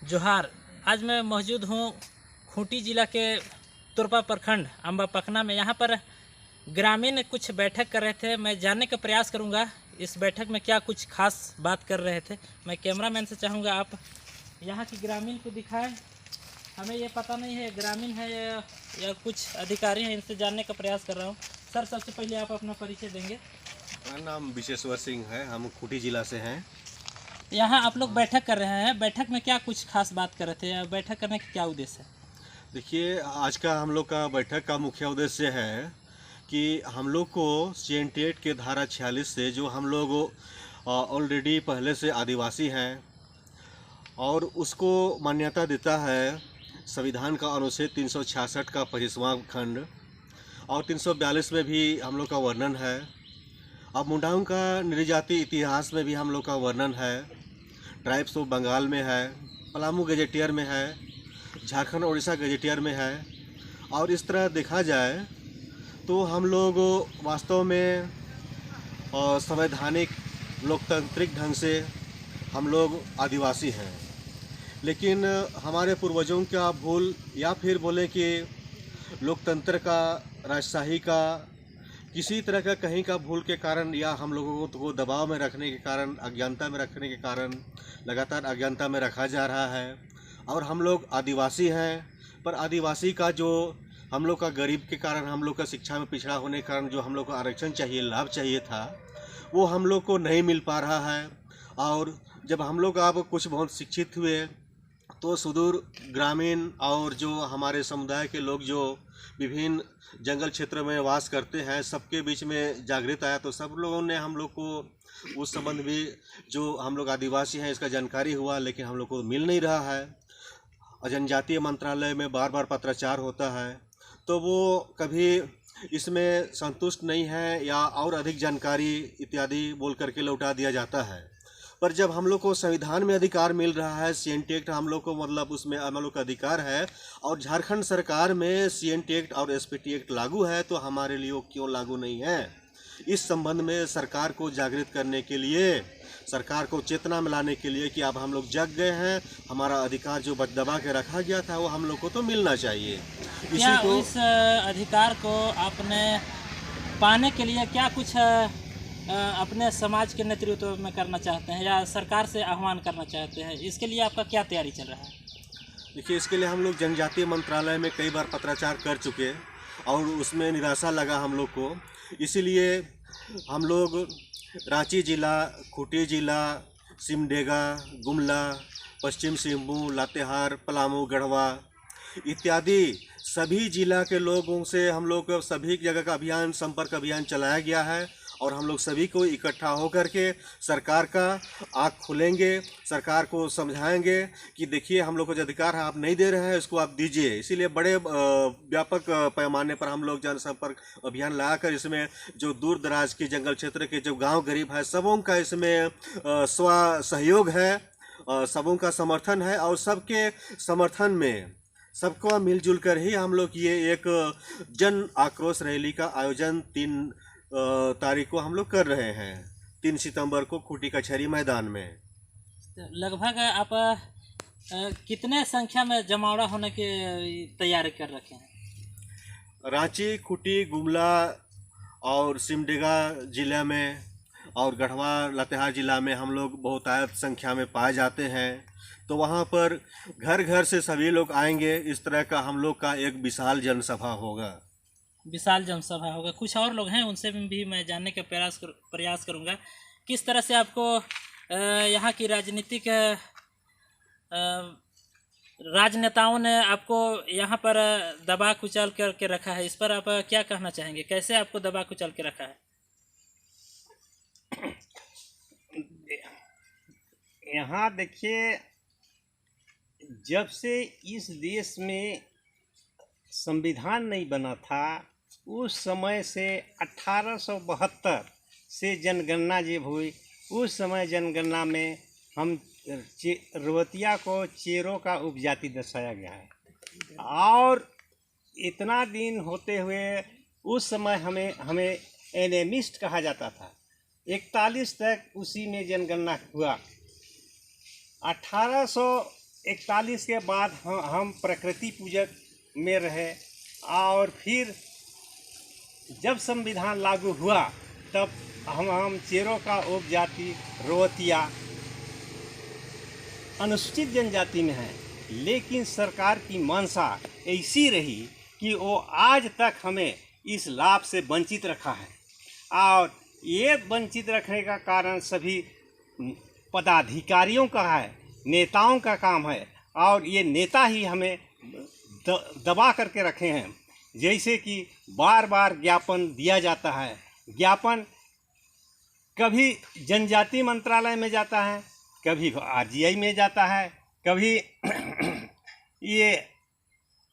जोहार। आज मैं मौजूद हूँ खूंटी जिला के तुरपा प्रखंड अम्बा पखना में। यहाँ पर ग्रामीण कुछ बैठक कर रहे थे। मैं जानने का प्रयास करूँगा इस बैठक में क्या कुछ खास बात कर रहे थे। मैं कैमरामैन से चाहूँगा आप यहाँ की ग्रामीण को दिखाएं। हमें ये पता नहीं है ग्रामीण है या कुछ अधिकारी हैं, इनसे जानने का प्रयास कर रहा हूँ। सर, सबसे पहले आप अपना परिचय देंगे। मेरा नाम विशेश्वर सिंह है, हम खूंटी जिला से हैं। यहाँ आप लोग बैठक कर रहे हैं, बैठक में क्या कुछ खास बात कर रहे थे या बैठक करने का क्या उद्देश्य है? देखिए, आज का हम लोग का बैठक का मुख्य उद्देश्य है कि हम लोग को CNTAT के धारा 46 से जो हम लोग ऑलरेडी पहले से आदिवासी हैं और उसको मान्यता देता है संविधान का अनुच्छेद 366 का 25वां खंड और 342 में भी हम लोग का वर्णन है। अब मुंडाओं का नृजाति इतिहास में भी हम लोग का वर्णन है। ट्राइब्स ऑफ बंगाल में है, पलामू गजेटियर में है, झारखंड उड़ीसा गजेटियर में है। और इस तरह देखा जाए तो हम लोग वास्तव में संवैधानिक लोकतांत्रिक ढंग से हम लोग आदिवासी हैं, लेकिन हमारे पूर्वजों का भूल या फिर बोले कि लोकतंत्र का, राजशाही का, किसी तरह का कहीं का भूल के कारण या हम लोगों को दबाव में रखने के कारण, अज्ञानता में रखने के कारण लगातार अज्ञानता में रखा जा रहा है। और हम लोग आदिवासी हैं, पर आदिवासी का जो हम लोग का गरीब के कारण, हम लोग का शिक्षा में पिछड़ा होने के कारण जो हम लोग को आरक्षण चाहिए, लाभ चाहिए था, वो हम लोग को नहीं मिल पा रहा है। और जब हम लोग अब कुछ बहुत शिक्षित हुए तो सुदूर ग्रामीण और जो हमारे समुदाय के लोग जो विभिन्न जंगल क्षेत्र में वास करते हैं, सबके बीच में जागृत आया, तो सब लोगों ने हम लोग को उस संबंध में जो हम लोग आदिवासी हैं इसका जानकारी हुआ, लेकिन हम लोग को मिल नहीं रहा है। और जनजातीय मंत्रालय में बार बार पत्राचार होता है, तो वो कभी इसमें संतुष्ट नहीं है या और अधिक जानकारी इत्यादि बोल करके लौटा दिया जाता है। पर जब हम लोग को संविधान में अधिकार मिल रहा है, CNTAT हम लोग को मतलब उसमें हम लोग का अधिकार है, और झारखंड सरकार में CNTAT और SPT एक्ट लागू है, तो हमारे लिए क्यों लागू नहीं है? इस संबंध में सरकार को जागृत करने के लिए, सरकार को चेतना में लाने के लिए कि अब हम लोग जग गए हैं, हमारा अधिकार जो दबा के रखा गया था वो हम लोग को तो मिलना चाहिए। क्या इस अधिकार को आपने पाने के लिए क्या कुछ अपने समाज के नेतृत्व में करना चाहते हैं या सरकार से आह्वान करना चाहते हैं? इसके लिए आपका क्या तैयारी चल रहा है? देखिए, इसके लिए हम लोग जनजातीय मंत्रालय में कई बार पत्राचार कर चुके और उसमें निराशा लगा हम लोग को। इसीलिए हम लोग रांची जिला, खूंटी जिला, सिमडेगा, गुमला, पश्चिम सिंहभूम, लातेहार, पलामू, गढ़वा इत्यादि सभी जिला के लोगों से हम लोग सभी जगह का अभियान, संपर्क अभियान चलाया गया है। और हम लोग सभी को इकट्ठा होकर के सरकार का आँख खोलेंगे, सरकार को समझाएंगे कि देखिए हम लोग को जो अधिकार है आप नहीं दे रहे हैं, इसको आप दीजिए। इसीलिए बड़े व्यापक पैमाने पर हम लोग जनसंपर्क अभियान लगाकर इसमें जो दूर दराज के जंगल क्षेत्र के जो गांव गरीब है, सबों का इसमें स्व सहयोग है, सबों का समर्थन है। और सबके समर्थन में सबको मिलजुल कर ही हम लोग ये एक जन आक्रोश रैली का आयोजन 3 तारीख को हम लोग कर रहे हैं, 3 सितंबर को खूंटी कचहरी मैदान में। लगभग आप कितने संख्या में जमावड़ा होने की तैयारी कर रखे हैं? रांची, खूंटी, गुमला और सिमडेगा जिला में और गढ़वा, लातेहार जिला में हम लोग बहुतायत संख्या में पाए जाते हैं। तो वहाँ पर घर घर से सभी लोग आएंगे। इस तरह का हम लोग का एक विशाल जनसभा होगा। विशाल जनसभा होगा। कुछ और लोग हैं, उनसे भी मैं जानने का प्रयास करूंगा किस तरह से आपको यहाँ की राजनीतिक राजनेताओं ने आपको यहाँ पर दबा कुचल करके रखा है। इस पर आप क्या कहना चाहेंगे? कैसे आपको दबा कुचल के रखा है? यहाँ देखिए, जब से इस देश में संविधान नहीं बना था, उस समय से 1872 से जनगणना जब हुई, उस समय जनगणना में हम रवतिया को चेरों का उपजाति दर्शाया गया है। और इतना दिन होते हुए उस समय हमें एनेमिस्ट कहा जाता था। 41 तक उसी में जनगणना हुआ। 1800 41 के बाद हम प्रकृति पूजक में रहे, और फिर जब संविधान लागू हुआ तब हम चेरों का उपजाति रोहतिया अनुसूचित जनजाति में है। लेकिन सरकार की मंशा ऐसी रही कि वो आज तक हमें इस लाभ से वंचित रखा है, और ये वंचित रखने का कारण सभी पदाधिकारियों का है, नेताओं का काम है, और ये नेता ही हमें दबा करके रखे हैं। जैसे कि बार बार ज्ञापन दिया जाता है, ज्ञापन कभी जनजाति मंत्रालय में जाता है, कभी आरजीआई में जाता है, कभी ये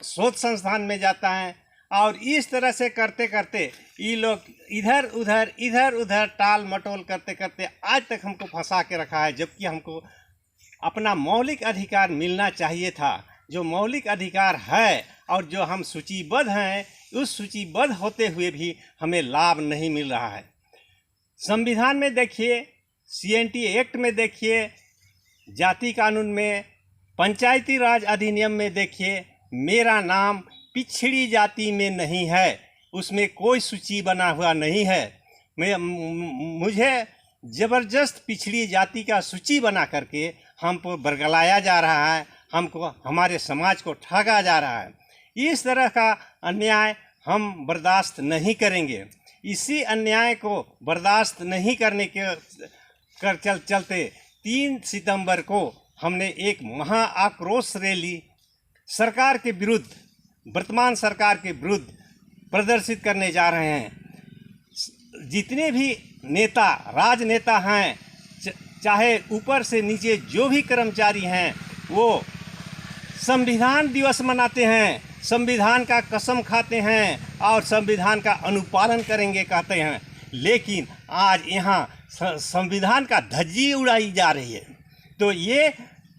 शोध संस्थान में जाता है, और इस तरह से करते करते ये लोग इधर उधर टाल मटोल करते करते आज तक हमको फंसा के रखा है। जबकि हमको अपना मौलिक अधिकार मिलना चाहिए था, जो मौलिक अधिकार है और जो हम सूचीबद्ध हैं, उस सूचीबद्ध होते हुए भी हमें लाभ नहीं मिल रहा है। संविधान में देखिए, CNT एक्ट में देखिए, जाति कानून में, पंचायती राज अधिनियम में देखिए, मेरा नाम पिछड़ी जाति में नहीं है, उसमें कोई सूची बना हुआ नहीं है। मुझे ज़बरदस्त पिछड़ी जाति का सूची बना करके हमको बरगलाया जा रहा है, हमको हमारे समाज को ठगा जा रहा है। इस तरह का अन्याय हम बर्दाश्त नहीं करेंगे। इसी अन्याय को बर्दाश्त नहीं करने के चलते 3 सितंबर को हमने एक महा आक्रोश रैली सरकार के विरुद्ध, वर्तमान सरकार के विरुद्ध प्रदर्शित करने जा रहे हैं। जितने भी नेता, राजनेता हैं, चाहे ऊपर से नीचे जो भी कर्मचारी हैं, वो संविधान दिवस मनाते हैं, संविधान का कसम खाते हैं और संविधान का अनुपालन करेंगे कहते हैं, लेकिन आज यहाँ संविधान का धज्जी उड़ाई जा रही है। तो ये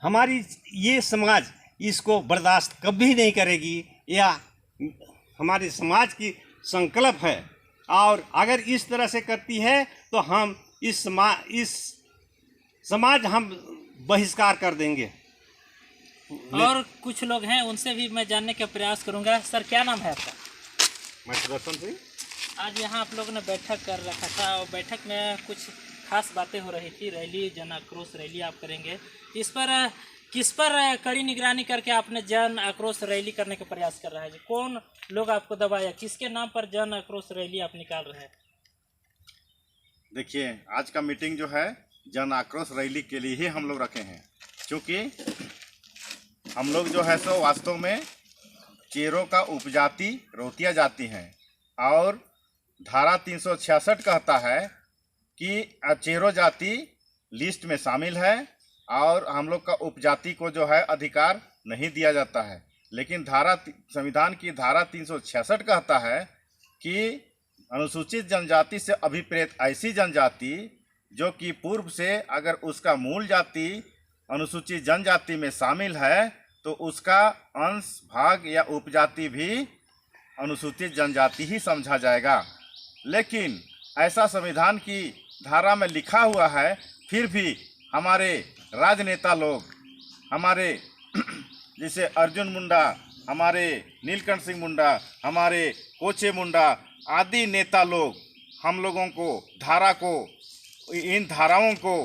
हमारी ये समाज इसको बर्दाश्त कभी नहीं करेगी, या हमारे समाज की संकल्प है। और अगर इस तरह से करती है तो हम इस समाज हम बहिष्कार कर देंगे। और कुछ लोग हैं, उनसे भी मैं जानने का प्रयास करूंगा। सर, क्या नाम है आपका? मैं सुदर्शन सिंह। आज यहाँ आप लोगों ने बैठक कर रखा था, और बैठक में कुछ खास बातें हो रही थी। रैली, जन आक्रोश रैली आप करेंगे, इस पर किस पर कड़ी निगरानी करके आपने जन आक्रोश रैली करने का प्रयास कर रहा है? कौन लोग आपको दबाया, किसके नाम पर जन आक्रोश रैली आप निकाल रहे हैं? देखिए, आज का मीटिंग जो है जन आक्रोश रैली के लिए ही हम लोग रखे हैं, क्योंकि हम लोग जो है सो वास्तव में चेरों का उपजाति रोहतिया जाति हैं, और धारा 366 कहता है कि चेरो जाति लिस्ट में शामिल है और हम लोग का उपजाति को जो है अधिकार नहीं दिया जाता है। लेकिन संविधान की धारा 366 कहता है कि अनुसूचित जनजाति से अभिप्रेत ऐसी जनजाति जो कि पूर्व से अगर उसका मूल जाति अनुसूचित जनजाति में शामिल है तो उसका अंश, भाग या उपजाति भी अनुसूचित जनजाति ही समझा जाएगा। लेकिन ऐसा संविधान की धारा में लिखा हुआ है, फिर भी हमारे राजनेता लोग, हमारे जैसे अर्जुन मुंडा, हमारे नीलकंठ सिंह मुंडा, हमारे कोचे मुंडा आदि नेता लोग हम लोगों को इन धाराओं को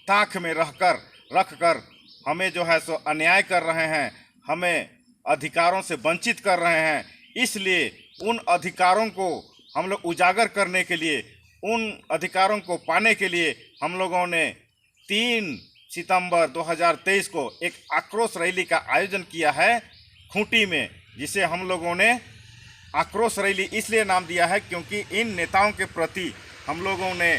ताक में रखकर हमें जो है सो अन्याय कर रहे हैं, हमें अधिकारों से वंचित कर रहे हैं। इसलिए उन अधिकारों को हम लोग उजागर करने के लिए, उन अधिकारों को पाने के लिए हम लोगों ने 3 सितंबर 2023 को एक आक्रोश रैली का आयोजन किया है खूंटी में, जिसे हम लोगों ने आक्रोश रैली इसलिए नाम दिया है क्योंकि इन नेताओं के प्रति हम लोगों ने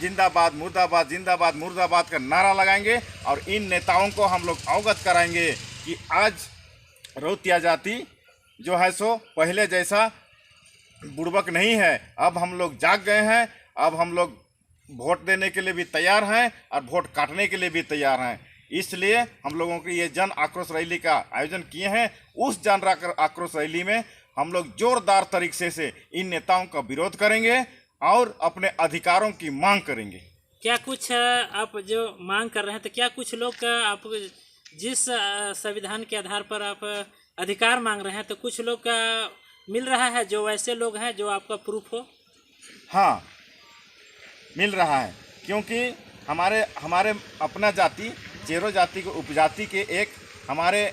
जिंदाबाद मुर्दाबाद, जिंदाबाद मुर्दाबाद का नारा लगाएंगे और इन नेताओं को हम लोग अवगत कराएंगे कि आज रोहतिया जाति जो है सो पहले जैसा बुड़बक नहीं है। अब हम लोग जाग गए हैं, अब हम लोग वोट देने के लिए भी तैयार हैं और वोट काटने के लिए भी तैयार हैं। इसलिए हम लोगों की ये जन आक्रोश रैली का आयोजन किए हैं। उस जन आक्रोश रैली में हम लोग जोरदार तरीके से इन नेताओं का विरोध करेंगे और अपने अधिकारों की मांग करेंगे। क्या कुछ आप जो मांग कर रहे हैं, तो क्या कुछ लोग आप जिस संविधान के आधार पर आप अधिकार मांग रहे हैं, तो कुछ लोग का मिल रहा है, जो वैसे लोग हैं जो आपका प्रूफ हो? हाँ, मिल रहा है, क्योंकि हमारे अपना जाति चेरो जाति के उपजाति के एक हमारे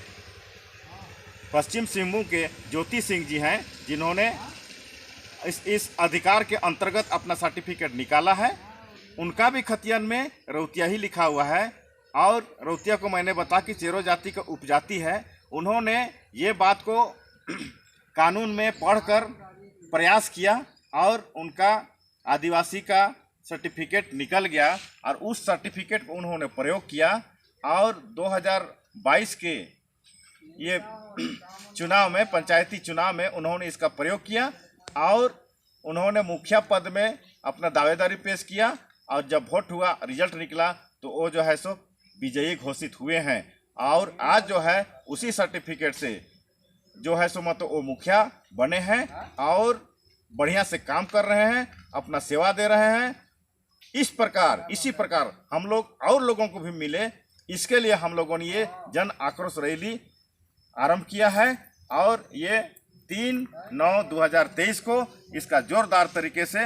पश्चिम सिंहभूम के ज्योति सिंह जी हैं, जिन्होंने इस अधिकार के अंतर्गत अपना सर्टिफिकेट निकाला है। उनका भी खतियन में रौतिया ही लिखा हुआ है, और रौतिया को मैंने बता कि चेरो जाति का उपजाति है। उन्होंने ये बात को कानून में पढ़कर प्रयास किया और उनका आदिवासी का सर्टिफिकेट निकल गया, और उस सर्टिफिकेट को उन्होंने प्रयोग किया, और 2022 के ये चुनाव में, पंचायती चुनाव में उन्होंने इसका प्रयोग किया, और उन्होंने मुखिया पद में अपना दावेदारी पेश किया, और जब वोट हुआ, रिजल्ट निकला, तो वो जो है सो विजयी घोषित हुए हैं। और आज जो है उसी सर्टिफिकेट से जो है सो मतलब वो मुखिया बने हैं और बढ़िया से काम कर रहे हैं, अपना सेवा दे रहे हैं। इसी प्रकार हम लोग और लोगों को भी मिले, इसके लिए हम लोगों ने ये जन आक्रोश रैली आरंभ किया है, और ये 3/9/2023 को इसका जोरदार तरीके से